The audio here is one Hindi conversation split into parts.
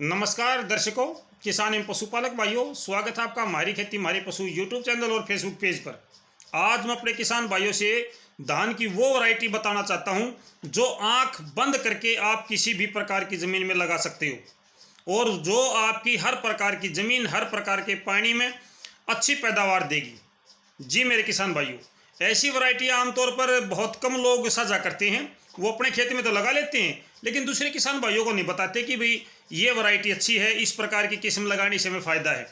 नमस्कार दर्शकों, किसान एवं पशुपालक भाइयों, स्वागत है आपका हमारी खेती हमारे पशु यूट्यूब चैनल और फेसबुक पेज पर। आज मैं अपने किसान भाइयों से धान की वो वैरायटी बताना चाहता हूं जो आंख बंद करके आप किसी भी प्रकार की ज़मीन में लगा सकते हो और जो आपकी हर प्रकार की ज़मीन, हर प्रकार के पानी में अच्छी पैदावार देगी। जी मेरे किसान भाइयों, ऐसी वैरायटी आमतौर पर बहुत कम लोग साझा करते हैं। वो अपने खेत में तो लगा लेते हैं, लेकिन दूसरे किसान भाइयों को नहीं बताते कि भाई ये वैरायटी अच्छी है, इस प्रकार की किस्म लगाने से हमें फ़ायदा है।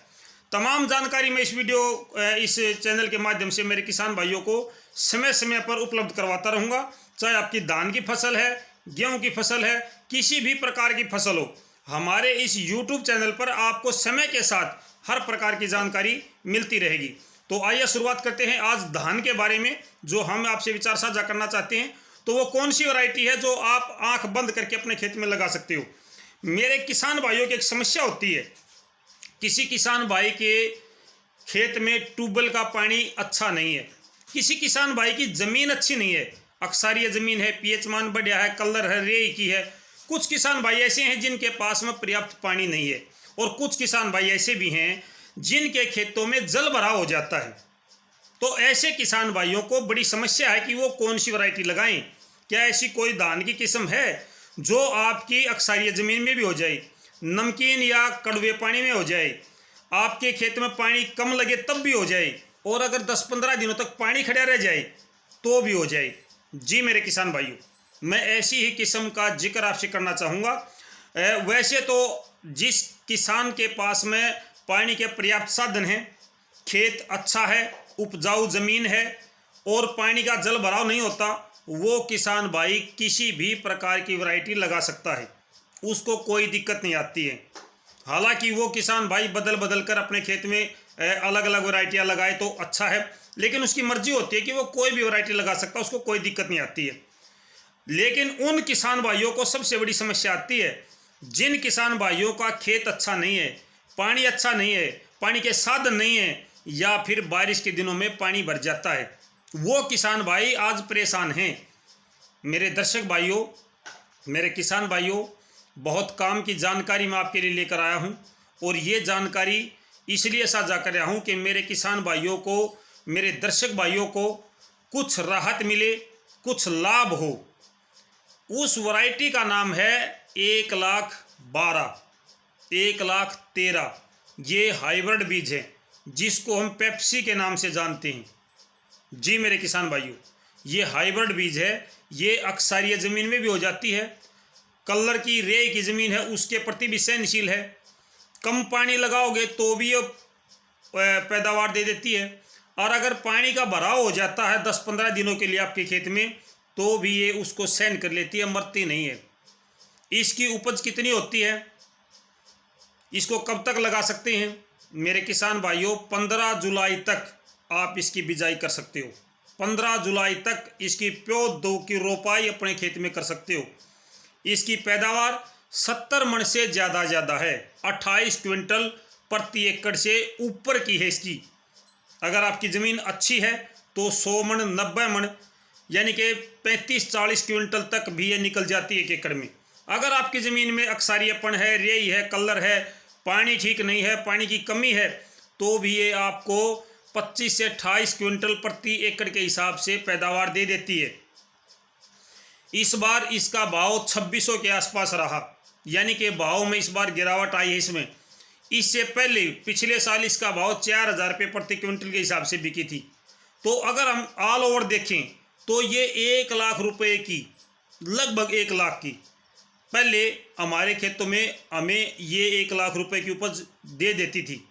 तमाम जानकारी मैं इस चैनल के माध्यम से मेरे किसान भाइयों को समय समय पर उपलब्ध करवाता रहूँगा। चाहे आपकी धान की फसल है, गेहूँ की फसल है, किसी भी प्रकार की फसल हो, हमारे इस यूट्यूब चैनल पर आपको समय के साथ हर प्रकार की जानकारी मिलती रहेगी। तो आइए शुरुआत करते हैं आज धान के बारे में, जो हम आपसे विचार साझा करना चाहते हैं। तो वो कौन सी वैरायटी है जो आप आंख बंद करके अपने खेत में लगा सकते हो। मेरे किसान भाइयों की एक समस्या होती है, किसी किसान भाई के खेत में ट्यूबवेल का पानी अच्छा नहीं है, किसी किसान भाई की ज़मीन अच्छी नहीं है, अक्सारीय ज़मीन है, पीएच मान बढ़िया है, कलर है, रेई की है। कुछ किसान भाई ऐसे हैं जिनके पास में पर्याप्त पानी नहीं है, और कुछ किसान भाई ऐसे भी हैं जिनके खेतों में जल भराव हो जाता है। तो ऐसे किसान भाइयों को बड़ी समस्या है कि वो कौन सी वैरायटी लगाएं। क्या ऐसी कोई धान की किस्म है जो आपकी अक्सारीय ज़मीन में भी हो जाए, नमकीन या कड़वे पानी में हो जाए, आपके खेत में पानी कम लगे तब भी हो जाए, और अगर 10-15 दिनों तक पानी खड़ा रह जाए तो भी हो जाए। जी मेरे किसान भाइयों, मैं ऐसी ही किस्म का जिक्र आपसे करना चाहूँगा। वैसे तो जिस किसान के पास में पानी के पर्याप्त साधन हैं, खेत अच्छा है, उपजाऊ ज़मीन है और पानी का जल भराव नहीं होता, वो किसान भाई किसी भी प्रकार की वैरायटी लगा सकता है, उसको कोई दिक्कत नहीं आती है। हालांकि वो किसान भाई बदल बदल कर अपने खेत में अलग अलग वैरायटियाँ लगाए तो अच्छा है, लेकिन उसकी मर्जी होती है कि वो कोई भी वैरायटी लगा सकता है, उसको कोई दिक्कत नहीं आती है। लेकिन उन किसान भाइयों को सबसे बड़ी समस्या आती है जिन किसान भाइयों का खेत अच्छा नहीं है, पानी अच्छा नहीं है, पानी के साधन नहीं है, या फिर बारिश के दिनों में पानी भर जाता है। वो किसान भाई आज परेशान हैं। मेरे दर्शक भाइयों, मेरे किसान भाइयों, बहुत काम की जानकारी मैं आपके लिए लेकर आया हूं, और ये जानकारी इसलिए साझा कर रहा हूं कि मेरे किसान भाइयों को, मेरे दर्शक भाइयों को कुछ राहत मिले, कुछ लाभ हो। उस वैरायटी का नाम है 1,12,000, 1,13,000। ये हाइब्रिड बीज है जिसको हम पेप्सी के नाम से जानते हैं। जी मेरे किसान भाइयों, ये हाइब्रिड बीज है, ये अक्सारीय ज़मीन में भी हो जाती है, कलर की रेय की ज़मीन है उसके प्रति भी सहनशील है, कम पानी लगाओगे तो भी ये पैदावार दे देती है, और अगर पानी का भराव हो जाता है 10-15 दिनों के लिए आपके खेत में तो भी ये उसको सहन कर लेती है, मरती नहीं है। इसकी उपज कितनी होती है, इसको कब तक लगा सकते हैं मेरे किसान भाइयों? 15 जुलाई तक आप इसकी बिजाई कर सकते हो। 15 जुलाई तक इसकी पौध की रोपाई अपने खेत में कर सकते हो। इसकी पैदावार 70 मन से ज़्यादा है, 28 क्विंटल प्रति एकड़ से ऊपर की है इसकी। अगर आपकी ज़मीन अच्छी है तो 100 मन, 90 मन, यानी कि 35-40 क्विंटल तक भी ये निकल जाती है एक एकड़ में। अगर आपकी ज़मीन में अक्सारीयपन है, रेई है, कलर है, पानी ठीक नहीं है, पानी की कमी है, तो भी ये आपको 25 से 28 क्विंटल प्रति एकड़ के हिसाब से पैदावार दे देती है। इस बार इसका भाव 2600 के आसपास रहा, यानी कि भाव में इस बार गिरावट आई है इसमें। इससे पहले पिछले साल इसका भाव 4,000 रुपये प्रति क्विंटल के हिसाब से बिकी थी। तो अगर हम ऑल ओवर देखें तो ये 1 लाख रुपये की, लगभग 1 लाख की, पहले हमारे खेतों में हमें ये 1 लाख रुपए की उपज दे देती थी।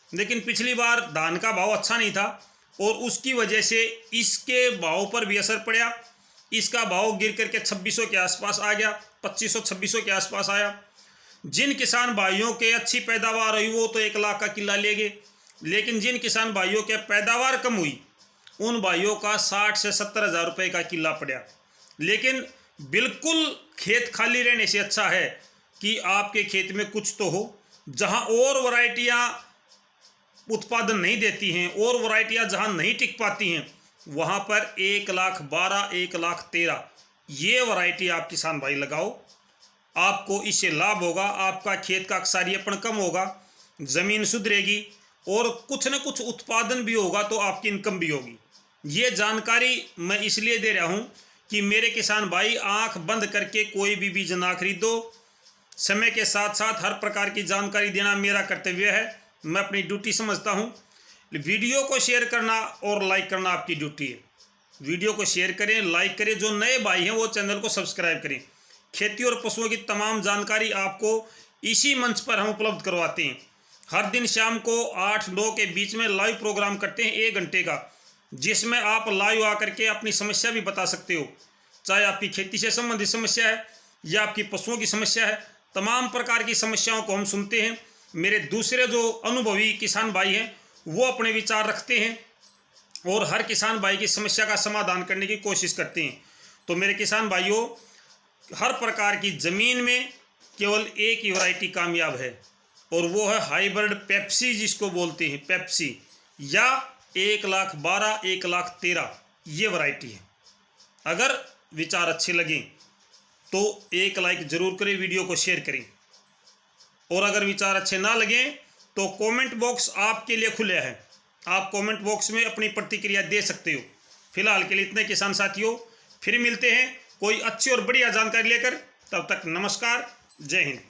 लेकिन पिछली बार धान का भाव अच्छा नहीं था और उसकी वजह से इसके भाव पर भी असर पड़ा। इसका भाव गिर करके 2600 के आसपास आ गया, 2500-2600 के आसपास आया। जिन किसान भाइयों के अच्छी पैदावार हुई वो तो 1 लाख का किला ले गए, लेकिन जिन किसान भाइयों के पैदावार कम हुई उन भाइयों का 60 से 70 हज़ार रुपये का किला पड़ा। लेकिन बिल्कुल खेत खाली रहने से अच्छा है कि आपके खेत में कुछ तो हो। जहां और वैरायटियां उत्पादन नहीं देती हैं और वैरायटियां जहां नहीं टिक पाती हैं, वहां पर 1,12,000, 1,13,000 ये वैरायटी आप किसान भाई लगाओ। आपको इससे लाभ होगा, आपका खेत का अक्सारीपन कम होगा, ज़मीन सुधरेगी और कुछ न कुछ उत्पादन भी होगा तो आपकी इनकम भी होगी। ये जानकारी मैं इसलिए दे रहा हूँ कि मेरे किसान भाई आंख बंद करके कोई भी बीज ना खरीदो। समय के साथ साथ हर प्रकार की जानकारी देना मेरा कर्तव्य है, मैं अपनी ड्यूटी समझता हूँ। वीडियो को शेयर करना और लाइक करना आपकी ड्यूटी है। वीडियो को शेयर करें, लाइक करें। जो नए भाई हैं वो चैनल को सब्सक्राइब करें। खेती और पशुओं की तमाम जानकारी आपको इसी मंच पर हम उपलब्ध करवाते हैं। हर दिन शाम को 8-9 के बीच में लाइव प्रोग्राम करते हैं 1 घंटे का, जिसमें आप लाइव आकर के अपनी समस्या भी बता सकते हो। चाहे आपकी खेती से संबंधित समस्या है या आपकी पशुओं की समस्या है, तमाम प्रकार की समस्याओं को हम सुनते हैं। मेरे दूसरे जो अनुभवी किसान भाई हैं वो अपने विचार रखते हैं और हर किसान भाई की समस्या का समाधान करने की कोशिश करते हैं। तो मेरे किसान भाइयों, हर प्रकार की ज़मीन में केवल एक ही वैरायटी कामयाब है और वो है हाइब्रिड पेप्सी, जिसको बोलते हैं पेप्सी, या 1,12,000 1,13,000 ये वैरायटी है। अगर विचार अच्छे लगें तो एक लाइक ज़रूर करें, वीडियो को शेयर करें, और अगर विचार अच्छे ना लगें तो कमेंट बॉक्स आपके लिए खुला है, आप कमेंट बॉक्स में अपनी प्रतिक्रिया दे सकते हो। फिलहाल के लिए इतने किसान साथियों, फिर मिलते हैं कोई अच्छी और बढ़िया जानकारी लेकर। तब तक नमस्कार, जय हिंद।